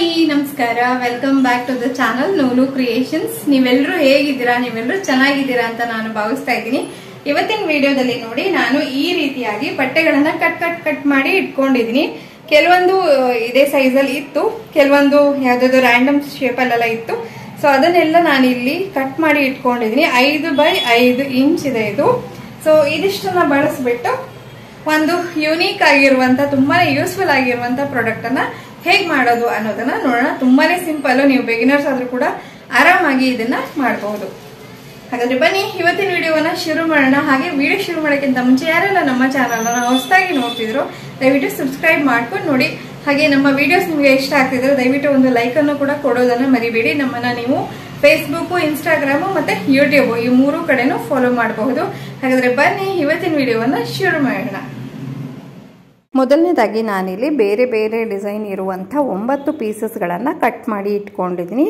Hi ನಮಸ್ಕಾರ, welcome back to the channel Noolu creations. ನೀವೆಲ್ಲರೂ ಹೇಗಿದ್ದೀರಾ? ನೀವೆಲ್ಲರೂ ಚೆನ್ನಾಗಿದ್ದೀರಾ ಅಂತ ನಾನು ಭಾವಿಸ್ತಾ ಇದ್ದೀನಿ. ಇವತ್ತಿನ ವಿಡಿಯೋದಲ್ಲಿ ನೋಡಿ, ನಾನು ಈ ರೀತಿಯಾಗಿ ಬಟ್ಟೆಗಳನ್ನ ಕಟ್ ಮಾಡಿ ಇಟ್ಕೊಂಡಿದೀನಿ. ಕೆಲವೊಂದು ಇದೇ ಸೈಜ್ ಅಲ್ಲಿ ಇತ್ತು, ಕೆಲವೊಂದು ಯಾವ್ದಾದ್ರು ರ್ಯಾಂಡಮ್ ಶೇಪ್ ಅಲ್ಲೆಲ್ಲ ಇತ್ತು. ಸೊ ಅದನ್ನೆಲ್ಲ ನಾನು ಇಲ್ಲಿ ಕಟ್ ಮಾಡಿ ಇಟ್ಕೊಂಡಿದೀನಿ. 5x5 ಇಂಚ್ ಇದೆ ಇದು. ಸೊ ಇದಿಷ್ಟನ್ನ ಬಳಸ್ಬಿಟ್ಟು ಒಂದು ಯೂನಿಕ್ ಆಗಿರುವಂತ, ತುಂಬಾನೇ ಯೂಸ್ಫುಲ್ ಆಗಿರುವಂತ ಪ್ರಾಡಕ್ಟ್ ಅನ್ನ ಹೇಗ್ ಮಾಡೋದು ಅನ್ನೋದನ್ನ ನೋಡೋಣ. ತುಂಬಾನೇ ಸಿಂಪಲ್, ನೀವು ಬಿಗಿನರ್ಸ್ ಆದ್ರೂ ಕೂಡ ಆರಾಮಾಗಿ ಇದನ್ನ ಮಾಡಬಹುದು. ಹಾಗಾದ್ರೆ ಬನ್ನಿ ಇವತ್ತಿನ ವಿಡಿಯೋವನ್ನ ಶುರು ಮಾಡೋಣ. ಹಾಗೆ ವಿಡಿಯೋ ಶುರು ಮಾಡೋಕ್ಕಿಂತ ಮುಂಚೆ ಯಾರೆಲ್ಲ ನಮ್ಮ ಚಾನಲ್ ಅನ್ನ ಹೊಸದಾಗಿ ನೋಡ್ತಿದ್ರು ದಯವಿಟ್ಟು ಸಬ್ಸ್ಕ್ರೈಬ್ ಮಾಡ್ಕೊಂಡು ನೋಡಿ. ಹಾಗೆ ನಮ್ಮ ವಿಡಿಯೋಸ್ ನಿಮಗೆ ಇಷ್ಟ ಆಗ್ತಿದ್ರೆ ದಯವಿಟ್ಟು ಒಂದು ಲೈಕ್ ಅನ್ನು ಕೂಡ ಕೊಡೋದನ್ನ ಮರಿಬೇಡಿ. ನಮ್ಮನ್ನ ನೀವು ಫೇಸ್ಬುಕ್, ಇನ್ಸ್ಟಾಗ್ರಾಮ್ ಮತ್ತೆ ಯೂಟ್ಯೂಬ್ ಈ 3 ಕಡೆನೂ ಫಾಲೋ ಮಾಡಬಹುದು. ಹಾಗಾದ್ರೆ ಬನ್ನಿ ಇವತ್ತಿನ ವಿಡಿಯೋವನ್ನ ಶುರು ಮಾಡೋಣ. ಮೊದಲನೇದಾಗಿ ನಾನಿಲ್ಲಿ ಬೇರೆ ಬೇರೆ ಡಿಸೈನ್ ಇರುವಂಥ 9 ಪೀಸಸ್ಗಳನ್ನು ಕಟ್ ಮಾಡಿ ಇಟ್ಕೊಂಡಿದ್ದೀನಿ.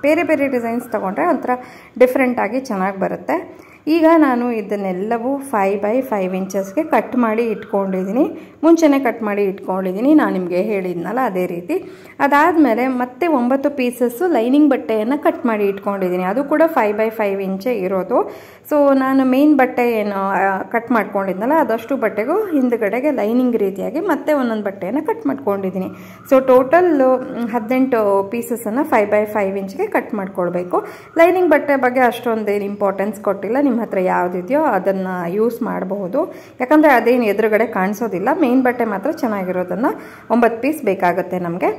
ಬೇರೆ ಬೇರೆ ಡಿಸೈನ್ಸ್ ತಗೊಂಡ್ರೆ ಒಂಥರ ಡಿಫ್ರೆಂಟಾಗಿ ಚೆನ್ನಾಗಿ ಬರುತ್ತೆ. ಈಗ ನಾನು ಇದನ್ನೆಲ್ಲವೂ 5x5 ಇಂಚಸ್ಗೆ ಕಟ್ ಮಾಡಿ ಇಟ್ಕೊಂಡಿದ್ದೀನಿ. ಮುಂಚೆನೇ ಕಟ್ ಮಾಡಿ ಇಟ್ಕೊಂಡಿದ್ದೀನಿ, ನಾನು ನಿಮಗೆ ಹೇಳಿದ್ನಲ್ಲ ಅದೇ ರೀತಿ. ಅದಾದಮೇಲೆ ಮತ್ತೆ 9 ಪೀಸಸ್ಸು ಲೈನಿಂಗ್ ಬಟ್ಟೆಯನ್ನು ಕಟ್ ಮಾಡಿ ಇಟ್ಕೊಂಡಿದ್ದೀನಿ. ಅದು ಕೂಡ 5x5 ಇಂಚೇ ಇರೋದು. ಸೊ ನಾನು ಮೇನ್ ಬಟ್ಟೆ ಏನು ಕಟ್ ಮಾಡ್ಕೊಂಡಿದ್ನಲ್ಲ ಅದಷ್ಟು ಬಟ್ಟೆಗೂ ಹಿಂದ್ಗಡೆಗೆ ಲೈನಿಂಗ್ ರೀತಿಯಾಗಿ ಮತ್ತೆ ಒಂದೊಂದು ಬಟ್ಟೆಯನ್ನು ಕಟ್ ಮಾಡ್ಕೊಂಡಿದ್ದೀನಿ. ಸೊ ಟೋಟಲ್ 18 ಪೀಸಸನ್ನು 5x5 ಇಂಚ್ಗೆ ಕಟ್ ಮಾಡ್ಕೊಳ್ಬೇಕು. ಲೈನಿಂಗ್ ಬಟ್ಟೆ ಬಗ್ಗೆ ಅಷ್ಟೊಂದೇನು ಇಂಪಾರ್ಟೆನ್ಸ್ ಕೊಟ್ಟಿಲ್ಲ. ನಿಮ್ಮ ಹತ್ರ ಯಾವುದಿದೆಯೋ ಅದನ್ನು ಯೂಸ್ ಮಾಡಬಹುದು, ಯಾಕಂದರೆ ಅದೇನು ಎದುರುಗಡೆ ಕಾಣಿಸೋದಿಲ್ಲ. ಮೇನ್ ಬಟ್ಟೆ ಮಾತ್ರ ಚೆನ್ನಾಗಿರೋದನ್ನು 9 ಪೀಸ್ ಬೇಕಾಗುತ್ತೆ ನಮಗೆ.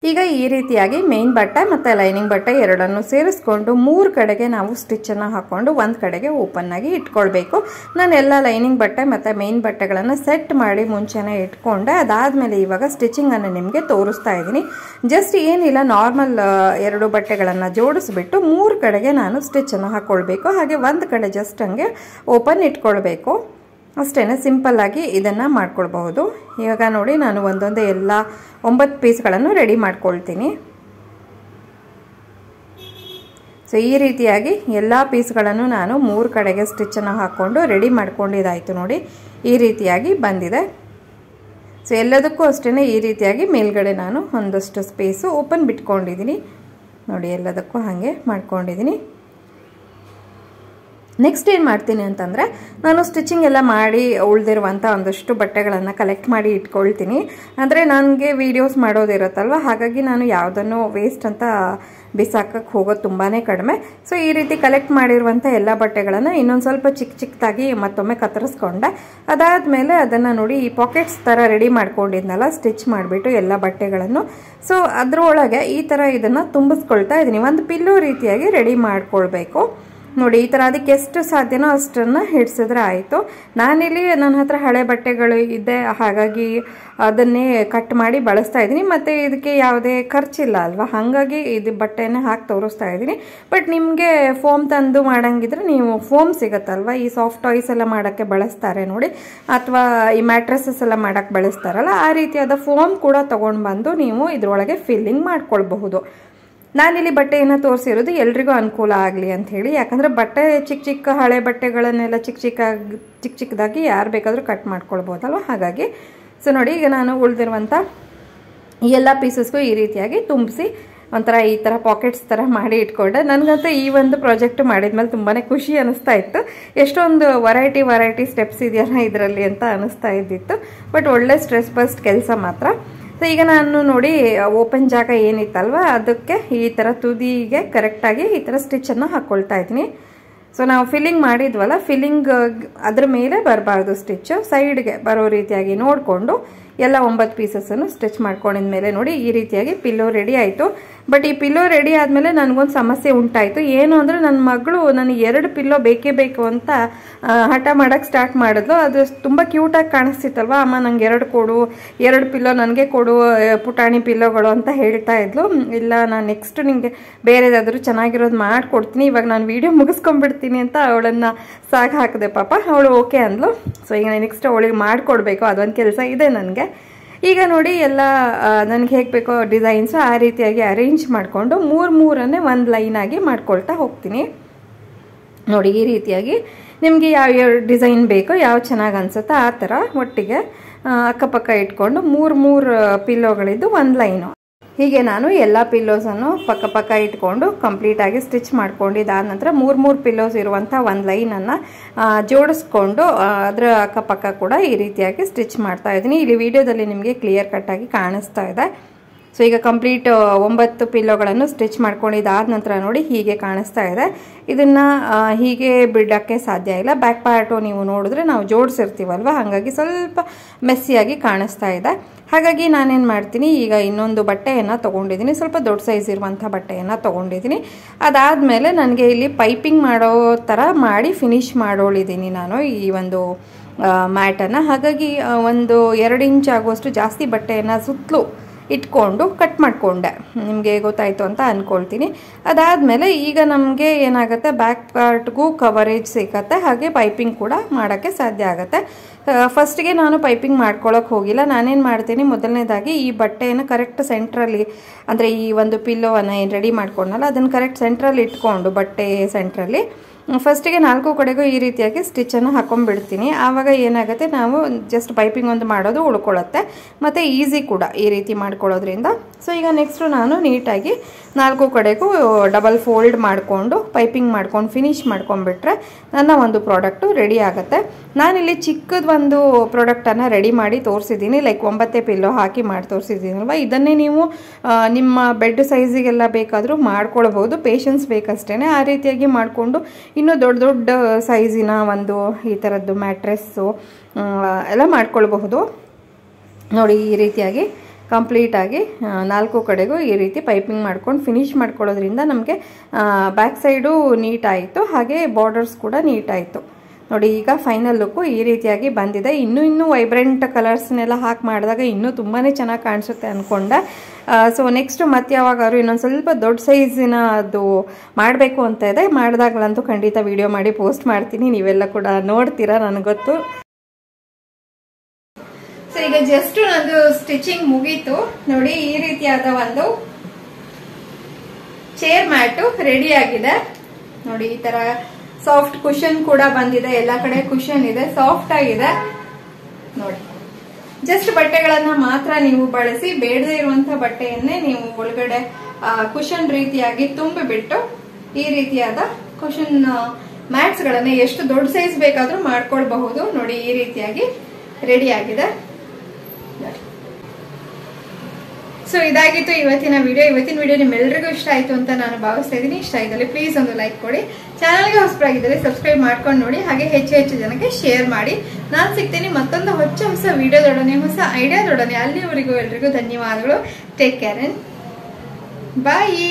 ಈಗ ಈ ರೀತಿಯಾಗಿ ಮೇನ್ ಬಟ್ಟೆ ಮತ್ತು ಲೈನಿಂಗ್ ಬಟ್ಟೆ ಎರಡನ್ನು ಸೇರಿಸ್ಕೊಂಡು 3 ಕಡೆಗೆ ನಾವು ಸ್ಟಿಚ್ಚನ್ನು ಹಾಕ್ಕೊಂಡು ಒಂದು ಕಡೆಗೆ ಓಪನ್ ಆಗಿ ಇಟ್ಕೊಳ್ಬೇಕು. ನಾನು ಎಲ್ಲ ಲೈನಿಂಗ್ ಬಟ್ಟೆ ಮತ್ತು ಮೇನ್ ಬಟ್ಟೆಗಳನ್ನು ಸೆಟ್ ಮಾಡಿ ಮುಂಚೆನೇ ಇಟ್ಕೊಂಡೆ. ಅದಾದಮೇಲೆ ಇವಾಗ ಸ್ಟಿಚಿಂಗನ್ನು ನಿಮಗೆ ತೋರಿಸ್ತಾ ಇದ್ದೀನಿ. ಜಸ್ಟ್ ಏನಿಲ್ಲ, ನಾರ್ಮಲ್ 2 ಬಟ್ಟೆಗಳನ್ನು ಜೋಡಿಸ್ಬಿಟ್ಟು 3 ಕಡೆಗೆ ನಾನು ಸ್ಟಿಚ್ಚನ್ನು ಹಾಕ್ಕೊಳ್ಬೇಕು. ಹಾಗೆ ಒಂದು ಕಡೆ ಜಸ್ಟ್ ಹಂಗೆ ಓಪನ್ ಇಟ್ಕೊಳ್ಬೇಕು. ಅಷ್ಟೇ, ಸಿಂಪಲ್ಲಾಗಿ ಇದನ್ನು ಮಾಡ್ಕೊಳ್ಬಹುದು. ಇವಾಗ ನೋಡಿ, ನಾನು ಒಂದೊಂದೇ ಎಲ್ಲ 9 ಪೀಸ್ಗಳನ್ನು ರೆಡಿ ಮಾಡ್ಕೊಳ್ತೀನಿ. ಸೊ ಈ ರೀತಿಯಾಗಿ ಎಲ್ಲ ಪೀಸ್ಗಳನ್ನು ನಾನು 3 ಕಡೆಗೆ ಸ್ಟಿಚ್ಚನ್ನು ಹಾಕ್ಕೊಂಡು ರೆಡಿ ಮಾಡ್ಕೊಂಡಿದ್ದಾಯಿತು. ನೋಡಿ, ಈ ರೀತಿಯಾಗಿ ಬಂದಿದೆ. ಸೊ ಎಲ್ಲದಕ್ಕೂ ಅಷ್ಟೇ ಈ ರೀತಿಯಾಗಿ ಮೇಲ್ಗಡೆ ನಾನು ಒಂದಷ್ಟು ಸ್ಪೇಸು ಓಪನ್ ಬಿಟ್ಕೊಂಡಿದ್ದೀನಿ. ನೋಡಿ, ಎಲ್ಲದಕ್ಕೂ ಹಾಗೆ ಮಾಡ್ಕೊಂಡಿದ್ದೀನಿ. ನೆಕ್ಸ್ಟ್ ಏನು ಮಾಡ್ತೀನಿ ಅಂತಂದರೆ, ನಾನು ಸ್ಟಿಚಿಂಗ್ ಎಲ್ಲ ಮಾಡಿ ಉಳಿದಿರುವಂಥ ಒಂದಷ್ಟು ಬಟ್ಟೆಗಳನ್ನು ಕಲೆಕ್ಟ್ ಮಾಡಿ ಇಟ್ಕೊಳ್ತೀನಿ. ಅಂದರೆ ನನಗೆ ವೀಡಿಯೋಸ್ ಮಾಡೋದಿರುತ್ತಲ್ವ, ಹಾಗಾಗಿ ನಾನು ಯಾವುದನ್ನು ವೇಸ್ಟ್ ಅಂತ ಬಿಸಾಕಕ್ಕೆ ಹೋಗೋದು ತುಂಬಾ ಕಡಿಮೆ. ಸೊ ಈ ರೀತಿ ಕಲೆಕ್ಟ್ ಮಾಡಿರುವಂಥ ಎಲ್ಲ ಬಟ್ಟೆಗಳನ್ನು ಇನ್ನೊಂದು ಸ್ವಲ್ಪ ಚಿಕ್ಕದಾಗಿ ಮತ್ತೊಮ್ಮೆ ಕತ್ತರಿಸ್ಕೊಂಡೆ. ಅದಾದಮೇಲೆ ಅದನ್ನು ನೋಡಿ, ಈ ಪಾಕೆಟ್ಸ್ ಥರ ರೆಡಿ ಮಾಡ್ಕೊಂಡಿದ್ನಲ್ಲ ಸ್ಟಿಚ್ ಮಾಡಿಬಿಟ್ಟು ಎಲ್ಲ ಬಟ್ಟೆಗಳನ್ನು. ಸೊ ಅದರೊಳಗೆ ಈ ಥರ ಇದನ್ನು ತುಂಬಿಸ್ಕೊಳ್ತಾ ಇದ್ದೀನಿ. ಒಂದು ಪಿಲ್ಲೋ ರೀತಿಯಾಗಿ ರೆಡಿ ಮಾಡ್ಕೊಳ್ಬೇಕು. ನೋಡಿ, ಈ ಥರ ಅದಕ್ಕೆ ಎಷ್ಟು ಸಾಧ್ಯನೋ ಅಷ್ಟನ್ನು ಹಿಡಿಸಿದ್ರೆ ಆಯಿತು. ನಾನಿಲ್ಲಿ ನನ್ನ ಹತ್ರ ಹಳೆ ಬಟ್ಟೆಗಳು ಇದೆ, ಹಾಗಾಗಿ ಅದನ್ನೇ ಕಟ್ ಮಾಡಿ ಬಳಸ್ತಾ ಇದ್ದೀನಿ. ಮತ್ತು ಇದಕ್ಕೆ ಯಾವುದೇ ಖರ್ಚಿಲ್ಲ ಅಲ್ವಾ, ಹಾಗಾಗಿ ಇದು ಬಟ್ಟೆನೇ ಹಾಕಿ ತೋರಿಸ್ತಾ ಇದ್ದೀನಿ. ಬಟ್ ನಿಮಗೆ ಫೋಮ್ ತಂದು ಮಾಡೋಂಗಿದ್ರೆ ನೀವು ಫೋಮ್ ಸಿಗುತ್ತಲ್ವ, ಈ ಸಾಫ್ಟ್ ಟಾಯ್ಸ್ ಎಲ್ಲ ಮಾಡೋಕ್ಕೆ ಬಳಸ್ತಾರೆ ನೋಡಿ, ಅಥವಾ ಈ ಮ್ಯಾಟ್ರಸಸ್ ಎಲ್ಲ ಮಾಡೋಕ್ಕೆ ಬಳಸ್ತಾರಲ್ಲ, ಆ ರೀತಿಯಾದ ಫೋಮ್ ಕೂಡ ತೊಗೊಂಡು ಬಂದು ನೀವು ಇದರೊಳಗೆ ಫಿಲ್ಲಿಂಗ್ ಮಾಡ್ಕೊಳ್ಬಹುದು. ನಾನಿಲ್ಲಿ ಬಟ್ಟೆಯನ್ನು ತೋರಿಸಿರೋದು ಎಲ್ರಿಗೂ ಅನುಕೂಲ ಆಗಲಿ ಅಂಥೇಳಿ, ಯಾಕಂದರೆ ಬಟ್ಟೆ ಚಿಕ್ಕ ಹಳೆ ಬಟ್ಟೆಗಳನ್ನೆಲ್ಲ ಚಿಕ್ಕದಾಗಿ ಯಾರು ಬೇಕಾದರೂ ಕಟ್ ಮಾಡ್ಕೊಳ್ಬೋದಲ್ವ, ಹಾಗಾಗಿ. ಸೊ ನೋಡಿ, ಈಗ ನಾನು ಉಳಿದಿರುವಂಥ ಎಲ್ಲ ಪೀಸಸ್ಗೂ ಈ ರೀತಿಯಾಗಿ ತುಂಬಿಸಿ ಒಂಥರ ಈ ಥರ ಪಾಕೆಟ್ಸ್ ಥರ ಮಾಡಿ ಇಟ್ಕೊಂಡೆ. ನನಗಂತೂ ಈ ಒಂದು ಪ್ರಾಜೆಕ್ಟ್ ಮಾಡಿದ್ಮೇಲೆ ತುಂಬಾ ಖುಷಿ ಅನ್ನಿಸ್ತಾ ಇತ್ತು. ಎಷ್ಟೊಂದು ವೆರೈಟಿ ಸ್ಟೆಪ್ಸ್ ಇದೆಯಲ್ಲ ಇದರಲ್ಲಿ ಅಂತ ಅನ್ನಿಸ್ತಾ ಇದ್ದಿತ್ತು. ಬಟ್ ಒಳ್ಳೆ ಸ್ಟ್ರೆಸ್ ಬಸ್ಟ್ ಕೆಲಸ ಮಾತ್ರ. ಸೊ ಈಗ ನಾನು ನೋಡಿ, ಓಪನ್ ಜಾಗ ಏನಿತ್ತಲ್ವ ಅದಕ್ಕೆ ಈ ಥರ ತುದಿಗೆ ಕರೆಕ್ಟಾಗಿ ಈ ಥರ ಸ್ಟಿಚ್ಚನ್ನು ಹಾಕ್ಕೊಳ್ತಾ ಇದ್ದೀನಿ. ಸೊ ನಾವು ಫಿಲ್ಲಿಂಗ್ ಮಾಡಿದ್ವಲ್ಲ, ಫಿಲ್ಲಿಂಗ್ ಅದ್ರ ಮೇಲೆ ಬರಬಾರ್ದು, ಸ್ಟಿಚ್ಚು ಸೈಡ್ಗೆ ಬರೋ ರೀತಿಯಾಗಿ ನೋಡಿಕೊಂಡು ಎಲ್ಲ 9 ಪೀಸಸ್ಸನ್ನು ಸ್ಟಿಚ್ ಮಾಡ್ಕೊಂಡಿದ್ಮೇಲೆ ನೋಡಿ, ಈ ರೀತಿಯಾಗಿ ಪಿಲ್ಲೋ ರೆಡಿ ಆಯಿತು. ಬಟ್ ಈ ಪಿಲ್ಲೋ ರೆಡಿ ಆದಮೇಲೆ ನನಗೊಂದು ಸಮಸ್ಯೆ ಉಂಟಾಯಿತು. ಏನು ಅಂದರೆ, ನನ್ನ ಮಗಳು ನನಗೆ 2 ಪಿಲ್ಲೋ ಬೇಕೇ ಬೇಕು ಅಂತ ಹಠ ಮಾಡೋಕ್ಕೆ ಸ್ಟಾರ್ಟ್ ಮಾಡಿದ್ಲು. ಅದು ತುಂಬ ಕ್ಯೂಟಾಗಿ ಕಾಣಿಸ್ತಿತ್ತಲ್ವ, ಅಮ್ಮ ನಂಗೆ 2 ಕೊಡು, 2 ಪಿಲ್ಲೋ ನನಗೆ ಕೊಡು, ಪುಟಾಣಿ ಪಿಲ್ಲೋಗಳು ಅಂತ ಹೇಳ್ತಾ ಇದ್ಲು. ಇಲ್ಲ, ನಾನು ನೆಕ್ಸ್ಟ್ ನಿಮಗೆ ಬೇರೆದಾದರೂ ಚೆನ್ನಾಗಿರೋದು ಮಾಡಿಕೊಡ್ತೀನಿ, ಇವಾಗ ನಾನು ವೀಡಿಯೋ ಮುಗಿಸ್ಕೊಂಡ್ಬಿಡ್ತೀನಿ ಅಂತ ಅವಳನ್ನು ಸಾಕು ಹಾಕಿದೆ. ಪಾಪ ಅವಳು ಓಕೆ ಅಂದ್ಲು. ಸೊ ಈಗ ನೆಕ್ಸ್ಟ್ ಅವಳಿಗೆ ಮಾಡಿಕೊಡ್ಬೇಕು, ಅದೊಂದು ಕೆಲಸ ಇದೆ ನನಗೆ. ಈಗ ನೋಡಿ, ಎಲ್ಲ ನನಗೆ ಹೇಗೆ ಬೇಕೋ ಡಿಸೈನ್ಸು ಆ ರೀತಿಯಾಗಿ ಅರೇಂಜ್ ಮಾಡಿಕೊಂಡು 3 ಒಂದು ಲೈನಾಗಿ ಮಾಡ್ಕೊಳ್ತಾ ಹೋಗ್ತೀನಿ. ನೋಡಿ, ಈ ರೀತಿಯಾಗಿ ನಿಮಗೆ ಯಾವ ಡಿಸೈನ್ ಬೇಕೋ, ಯಾವ ಚೆನ್ನಾಗಿ ಅನಿಸುತ್ತೋ ಆ ಥರ ಒಟ್ಟಿಗೆ ಅಕ್ಕಪಕ್ಕ ಇಟ್ಕೊಂಡು 3 ಪಿಲ್ಲೋಗಳಿದ್ದು ಒಂದು ಲೈನು. ಹೀಗೆ ನಾನು ಎಲ್ಲ ಪಿಲ್ಲೋಸನ್ನು ಪಕ್ಕ ಪಕ್ಕ ಇಟ್ಕೊಂಡು ಕಂಪ್ಲೀಟಾಗಿ ಸ್ಟಿಚ್ ಮಾಡ್ಕೊಂಡಿದ್ದಾದ ನಂತರ 3 ಪಿಲ್ಲೋಸ್ ಇರುವಂಥ ಒಂದು ಲೈನನ್ನು ಜೋಡಿಸ್ಕೊಂಡು ಅದರ ಅಕ್ಕಪಕ್ಕ ಕೂಡ ಈ ರೀತಿಯಾಗಿ ಸ್ಟಿಚ್ ಮಾಡ್ತಾ ಇದ್ದೀನಿ. ಇಲ್ಲಿ ವಿಡಿಯೋದಲ್ಲಿ ನಿಮಗೆ ಕ್ಲಿಯರ್ ಕಟ್ಟಾಗಿ ಕಾಣಿಸ್ತಾ ಇದೆ. ಸೊ ಈಗ ಕಂಪ್ಲೀಟ್ 9 ಪಿಲ್ಲೋಗಳನ್ನು ಸ್ಟಿಚ್ ಮಾಡ್ಕೊಂಡಿದ್ದಾದ ನಂತರ ನೋಡಿ ಹೀಗೆ ಕಾಣಿಸ್ತಾ ಇದೆ. ಇದನ್ನು ಹೀಗೆ ಬಿಡೋಕ್ಕೆ ಸಾಧ್ಯ ಇಲ್ಲ. ಬ್ಯಾಕ್ ಪಾರ್ಟು ನೀವು ನೋಡಿದ್ರೆ ನಾವು ಜೋಡಿಸಿರ್ತೀವಲ್ವ, ಹಾಗಾಗಿ ಸ್ವಲ್ಪ ಮೆಸ್ಸಿಯಾಗಿ ಕಾಣಿಸ್ತಾ ಇದೆ. ಹಾಗಾಗಿ ನಾನೇನು ಮಾಡ್ತೀನಿ, ಈಗ ಇನ್ನೊಂದು ಬಟ್ಟೆಯನ್ನು ತೊಗೊಂಡಿದ್ದೀನಿ, ಸ್ವಲ್ಪ ದೊಡ್ಡ ಸೈಜ್ ಇರುವಂಥ ಬಟ್ಟೆಯನ್ನು ತೊಗೊಂಡಿದ್ದೀನಿ. ಅದಾದಮೇಲೆ ನನಗೆ ಇಲ್ಲಿ ಪೈಪಿಂಗ್ ಮಾಡೋ ಥರ ಮಾಡಿ ಫಿನಿಶ್ ಮಾಡೋಳಿದ್ದೀನಿ ನಾನು ಈ ಒಂದು ಮ್ಯಾಟನ್ನು. ಹಾಗಾಗಿ ಒಂದು 2 ಇಂಚ್ ಆಗುವಷ್ಟು ಜಾಸ್ತಿ ಬಟ್ಟೆಯನ್ನು ಸುತ್ತಲೂ ಇಟ್ಕೊಂಡು ಕಟ್ ಮಾಡಿಕೊಂಡೆ. ನಿಮಗೆ ಗೊತ್ತಾಯಿತು ಅಂತ ಅಂದ್ಕೊಳ್ತೀನಿ. ಅದಾದಮೇಲೆ ಈಗ ನಮಗೆ ಏನಾಗುತ್ತೆ, ಬ್ಯಾಕ್ ಪಾರ್ಟ್ಗೂ ಕವರೇಜ್ ಸಿಗುತ್ತೆ, ಹಾಗೆ ಪೈಪಿಂಗ್ ಕೂಡ ಮಾಡೋಕ್ಕೆ ಸಾಧ್ಯ ಆಗುತ್ತೆ. ಫಸ್ಟಿಗೆ ನಾನು ಪೈಪಿಂಗ್ ಮಾಡ್ಕೊಳ್ಳೋಕೆ ಹೋಗಿಲ್ಲ. ನಾನೇನು ಮಾಡ್ತೀನಿ, ಮೊದಲನೇದಾಗಿ ಈ ಬಟ್ಟೆಯನ್ನು ಕರೆಕ್ಟ್ ಸೆಂಟ್ರಲ್ಲಿ, ಅಂದರೆ ಈ ಒಂದು ಪಿಲ್ಲೋವನ್ನು ಏನು ರೆಡಿ ಮಾಡ್ಕೊಂಡಲ್ಲ ಅದನ್ನು ಕರೆಕ್ಟ್ ಸೆಂಟ್ರಲ್ಲಿ ಇಟ್ಕೊಂಡು ಬಟ್ಟೆ ಸೆಂಟ್ರಲ್ಲಿ ಫಸ್ಟಿಗೆ 4 ಕಡೆಗೂ ಈ ರೀತಿಯಾಗಿ ಸ್ಟಿಚ್ಚನ್ನು ಹಾಕೊಂಡ್ಬಿಡ್ತೀನಿ. ಆವಾಗ ಏನಾಗುತ್ತೆ, ನಾವು ಜಸ್ಟ್ ಪೈಪಿಂಗ್ ಒಂದು ಮಾಡೋದು ಉಳ್ಕೊಳ್ಳುತ್ತೆ ಮತ್ತು ಈಸಿ ಕೂಡ ಈ ರೀತಿ ಮಾಡ್ಕೊಳ್ಳೋದ್ರಿಂದ. ಸೊ ಈಗ ನೆಕ್ಸ್ಟು ನಾನು ನೀಟಾಗಿ 4 ಕಡೆಗೂ ಡಬಲ್ ಫೋಲ್ಡ್ ಮಾಡಿಕೊಂಡು ಪೈಪಿಂಗ್ ಮಾಡ್ಕೊಂಡು ಫಿನಿಶ್ ಮಾಡ್ಕೊಂಡ್ಬಿಟ್ರೆ ನನ್ನ ಒಂದು ಪ್ರಾಡಕ್ಟು ರೆಡಿ ಆಗುತ್ತೆ. ನಾನಿಲ್ಲಿ ಚಿಕ್ಕದ ಒಂದು ಪ್ರಾಡಕ್ಟನ್ನು ರೆಡಿ ಮಾಡಿ ತೋರಿಸಿದ್ದೀನಿ, ಲೈಕ್ 9 ಪಿಲ್ಲೋ ಹಾಕಿ ಮಾಡಿ ತೋರಿಸಿದ್ದೀನಲ್ವ. ಇದನ್ನೇ ನೀವು ನಿಮ್ಮ ಬೆಡ್ ಸೈಜಿಗೆಲ್ಲ ಬೇಕಾದರೂ ಮಾಡ್ಕೊಳ್ಬೋದು, ಪೇಷನ್ಸ್ ಬೇಕಷ್ಟೇ. ಆ ರೀತಿಯಾಗಿ ಮಾಡಿಕೊಂಡು ಇನ್ನೂ ದೊಡ್ಡ ದೊಡ್ಡ ಸೈಜಿನ ಒಂದು ಈ ಥರದ್ದು ಮ್ಯಾಟ್ರೆಸ್ಸು ಎಲ್ಲ ಮಾಡ್ಕೊಳ್ಬಹುದು. ನೋಡಿ ಈ ರೀತಿಯಾಗಿ ಕಂಪ್ಲೀಟಾಗಿ 4 ಕಡೆಗೂ ಈ ರೀತಿ ಪೈಪಿಂಗ್ ಮಾಡ್ಕೊಂಡು ಫಿನಿಶ್ ಮಾಡ್ಕೊಳ್ಳೋದ್ರಿಂದ ನಮಗೆ ಬ್ಯಾಕ್ ಸೈಡು ನೀಟಾಯಿತು, ಹಾಗೆ ಬಾರ್ಡರ್ಸ್ ಕೂಡ ನೀಟಾಯಿತು. ನೋಡಿ ಈಗ ಫೈನಲ್ ಲುಕ್ಕು ಈ ರೀತಿಯಾಗಿ ಬಂದಿದೆ. ಇನ್ನೂ ವೈಬ್ರೆಂಟ್ ಕಲರ್ಸ್ನೆಲ್ಲ ಹಾಕಿ ಮಾಡಿದಾಗ ಇನ್ನೂ ತುಂಬಾ ಚೆನ್ನಾಗಿ ಕಾಣಿಸುತ್ತೆ ಅಂದ್ಕೊಂಡೆ. ಸೊ ನೆಕ್ಸ್ಟ್ ಮತ್ತೆ ಯಾವಾಗಾದ್ರು ಇನ್ನೊಂದು ಸ್ವಲ್ಪ ದೊಡ್ಡ ಸೈಜಿನ ಅದು ಮಾಡಬೇಕು ಅಂತ ಇದೆ. ಮಾಡಿದಾಗಲಂತೂ ಖಂಡಿತ ವಿಡಿಯೋ ಮಾಡಿ ಪೋಸ್ಟ್ ಮಾಡ್ತೀನಿ, ನೀವೆಲ್ಲ ಕೂಡ ನೋಡ್ತೀರಾ, ನನಗೆ ಗೊತ್ತು. ಸೊ ಈಗ ಜಸ್ಟ್ ನಂದು ಸ್ಟಿಚಿಂಗ್ ಮುಗೀತು. ನೋಡಿ ಈ ರೀತಿಯಾದ ಒಂದು ಚೇರ್ ಮ್ಯಾಟು ರೆಡಿ ಆಗಿದೆ. ನೋಡಿ ಈ ತರ ಸಾಫ್ಟ್ ಕುಷನ್ ಕೂಡ ಬಂದಿದೆ, ಎಲ್ಲ ಕಡೆ ಕುಷನ್ ಇದೆ, ಸಾಫ್ಟ್ ಆಗಿದೆ. ನೋಡಿ ಜಸ್ಟ್ ಬಟ್ಟೆಗಳನ್ನ ಮಾತ್ರ ನೀವು ಬಳಸಿ, ಬೇಡದೇ ಇರುವಂತಹ ಬಟ್ಟೆಯನ್ನೇ ನೀವು ಒಳಗಡೆ ಕುಷನ್ ರೀತಿಯಾಗಿ ತುಂಬಿಬಿಟ್ಟು ಈ ರೀತಿಯಾದ ಕುಷನ್ ಮ್ಯಾಟ್ಸ್ ಗಳನ್ನ ಎಷ್ಟು ದೊಡ್ಡ ಸೈಜ್ ಬೇಕಾದ್ರೂ ಮಾಡ್ಕೊಳ್ಬಹುದು. ನೋಡಿ ಈ ರೀತಿಯಾಗಿ ರೆಡಿ ಆಗಿದೆ. ಸೊ ಇದಾಗಿತ್ತು ಇವತ್ತಿನ ವಿಡಿಯೋ. ಇವತ್ತಿನ ವಿಡಿಯೋ ನಿಮ್ಮೆಲ್ಲರಿಗೂ ಇಷ್ಟ ಆಯ್ತು ಅಂತ ನಾನು ಭಾವಿಸ್ತಾ ಇದ್ದೀನಿ. ಇಷ್ಟ ಆಗಿದ್ದಲ್ಲಿ ಪ್ಲೀಸ್ ಒಂದು ಲೈಕ್ ಕೊಡಿ, ಚಾನಲ್ಗೆ ಹೊಸಬರಾಗಿದ್ದರೆ ಸಬ್ಸ್ಕ್ರೈಬ್ ಮಾಡ್ಕೊಂಡು ನೋಡಿ, ಹಾಗೆ ಹೆಚ್ಚು ಜನಕ್ಕೆ ಶೇರ್ ಮಾಡಿ. ನಾನು ಸಿಗ್ತೀನಿ ಮತ್ತೊಂದು ಹೊಸ ವಿಡಿಯೋದೊಡನೆ, ಹೊಸ ಐಡಿಯಾದೊಡನೆ. ಅಲ್ಲಿವರೆಗೂ ಎಲ್ರಿಗೂ ಧನ್ಯವಾದಗಳು. Take care and bye.